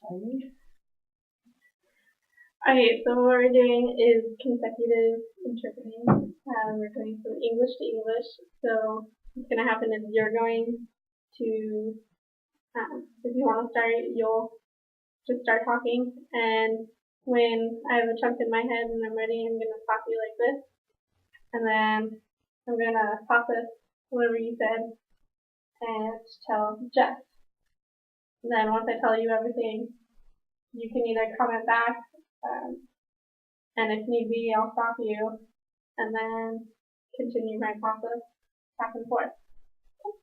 Okay, so what we're doing is consecutive interpreting. We're going from English to English. So what's going to happen is you're going to, if you want to start, you'll just start talking. And when I have a chunk in my head and I'm ready, I'm going to stop you like this. And then I'm going to process whatever you said and tell Jess. And then once I tell you everything, you can either comment back, and if need be, I'll stop you, and then continue my process back and forth.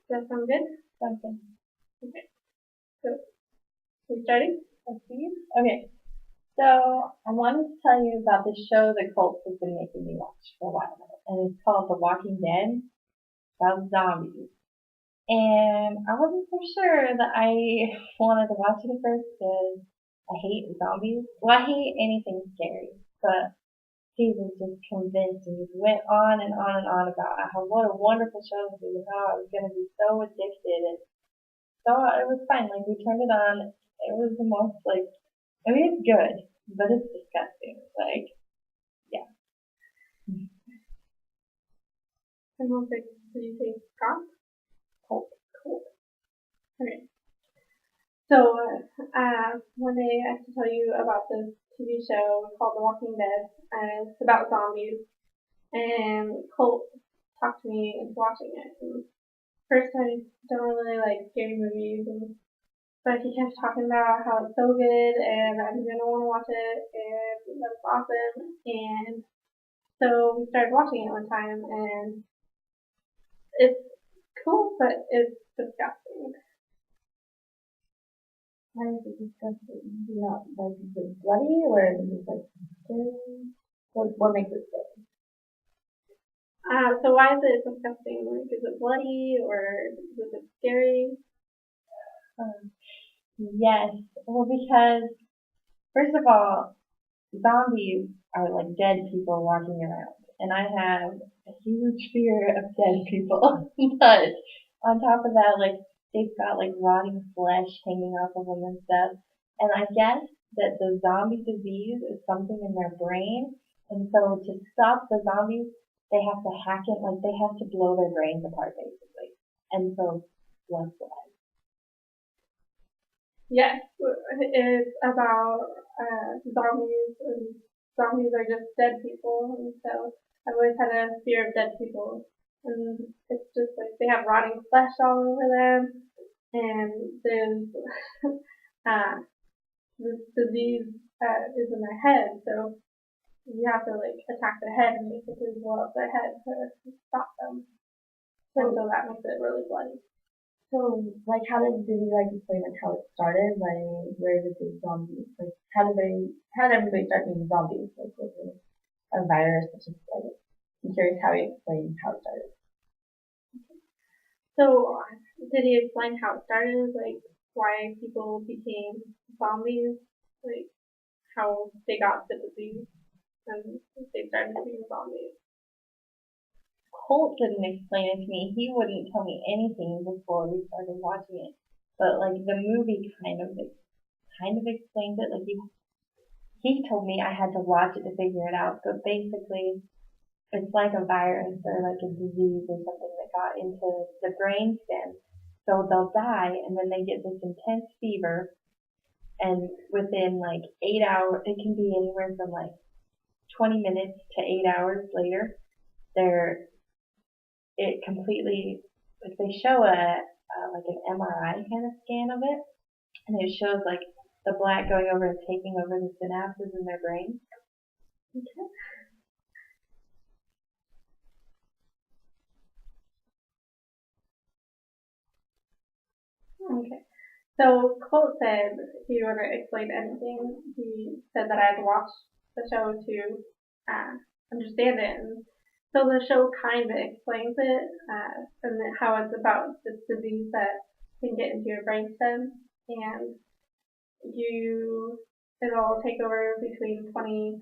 Does that sound good? Sounds good. Okay. So, we starting? Let's see. Okay. So I wanted to tell you about the show that Colts has been making me watch for a while now, and it's called The Walking Dead, about zombies. And I wasn't so sure that I wanted to watch it at first because I hate zombies. Well, I hate anything scary, but he was just convinced and just went on and on and on about how what a wonderful show this is and how I was going to be so addicted. And so it was fine. Like, we turned it on. It was the most, like, I mean, it's good, but it's disgusting. Like, yeah. I don't think, did you say Scott? Cool. Okay. So, one day I have to tell you about this TV show called The Walking Dead, and it's about zombies. And Colt talked me into watching it. And first, I don't really like scary movies, but he kept talking about how it's so good, and I'm gonna want to watch it, and that's awesome. And so we started watching it one time, and it's cool, but it's disgusting. Why is it disgusting? Do you not like it bloody or is it like scary? What makes it scary? So why is it disgusting? Like, is it bloody or is it scary? Yes. Well, because first of all, zombies are like dead people walking around, and I have a huge fear of dead people. But on top of that, like they've got like rotting flesh hanging off of them and stuff. And I guess that the zombie disease is something in their brain, and so to stop the zombies, they have to hack it, like they have to blow their brains apart basically. And so blood. Yes, it's about zombies, and zombies are just dead people, and so I've always had a fear of dead people. And it's just like they have rotting flesh all over them, and there's this disease is in their head, so you have to like attack their head and basically blow up their head to stop them. And so that makes it really bloody. So, like, did you like explain like how it started? Like, where did the zombies, like, how did everybody start being zombies? Like, was it a virus? Just like, I'm curious how he explained how it started. So did he explain how it started, like why people became zombies, like how they got the disease and they started being zombies? Colt didn't explain it to me. He wouldn't tell me anything before we started watching it. But like the movie kind of explains it. Like he told me I had to watch it to figure it out. But basically, it's like a virus or like a disease or something that got into the brain stem. So they'll die and then they get this intense fever, and within like 8 hours, it can be anywhere from like 20 minutes to 8 hours later, they're it completely, like they show like an MRI kind of scan of it, and it shows like the black going over and taking over the synapses in their brain. Okay. Okay. So Colt said he wouldn't explain anything. He said that I had to watch the show to understand it. And so the show kind of explains it, and how it's about this disease that can get into your brainstem, and it'll take over between 20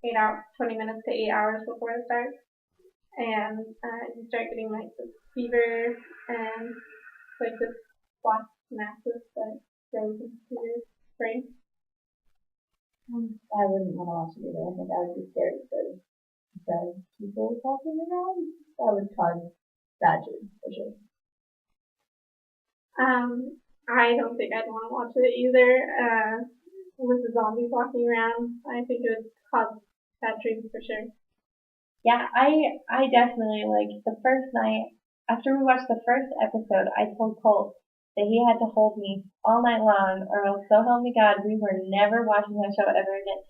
minutes to 8 hours before it starts, and you start getting like this fever and like this black synapses that grows into your brain? I wouldn't want to watch it either. I think I would be scared of the people talking around. That would cause bad dreams for sure. I don't think I'd want to watch it either. With the zombies walking around, I think it would cause bad dreams for sure. Yeah, I definitely like the first night after we watched the first episode, I told Colt that he had to hold me all night long, or else so help me God, we were never watching that show ever again.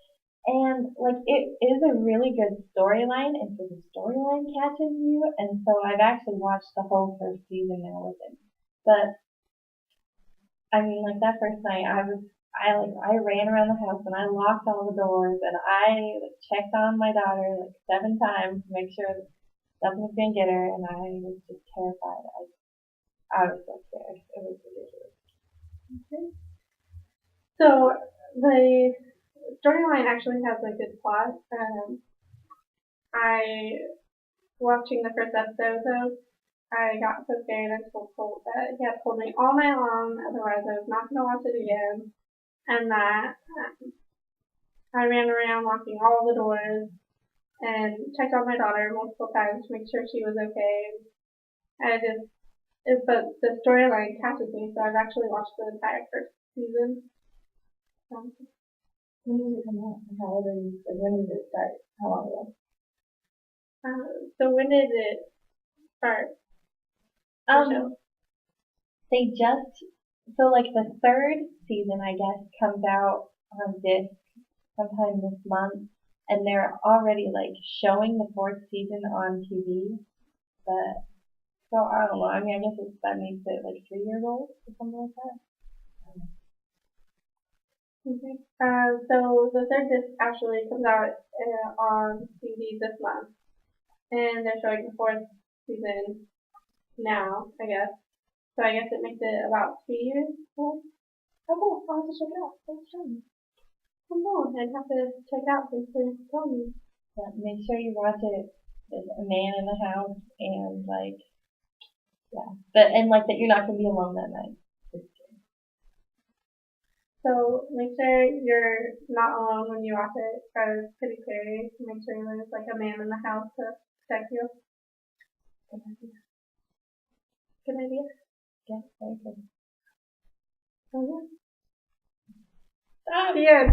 And like it is a really good storyline, and so the storyline catches you, and so I've actually watched the whole first season now with him. But I mean, like that first night, I ran around the house and I locked all the doors and I like checked on my daughter like 7 times to make sure that nothing was gonna get her, and I was just terrified. I was so scared. It was ridiculous. Okay. So the storyline actually has a good plot. I watching the first episode though, I got so scared and told Colt that he had told me all night long, otherwise I was not going to watch it again, and that I ran around locking all the doors and checked on my daughter multiple times to make sure she was okay. But the storyline catches me, so I've actually watched the entire first season. When did it come out? How old are you? Like, when did it start? How long ago? So when did it start? They just so like the third season I guess comes out on disc sometime this month, and they're already like showing the fourth season on TV. But so I don't know. I mean, I guess that makes it like 3 years old or something like that. Okay. So the third disc actually comes out on TV this month, and they're showing the fourth season now, I guess. So I guess it makes it about 2 years old. Oh, cool. I'll have to check it out. Thanks, John. Oh, no, I'd have to check it out. Thanks for telling me. But make sure you watch it. There's a man in the house, and like, yeah, and like that you're not gonna be alone that night. So make sure you're not alone when you watch it, because it's pretty scary. Make sure there's like a man in the house to protect you. Good idea. Good idea. Yeah, very good. Oh, yeah. The end.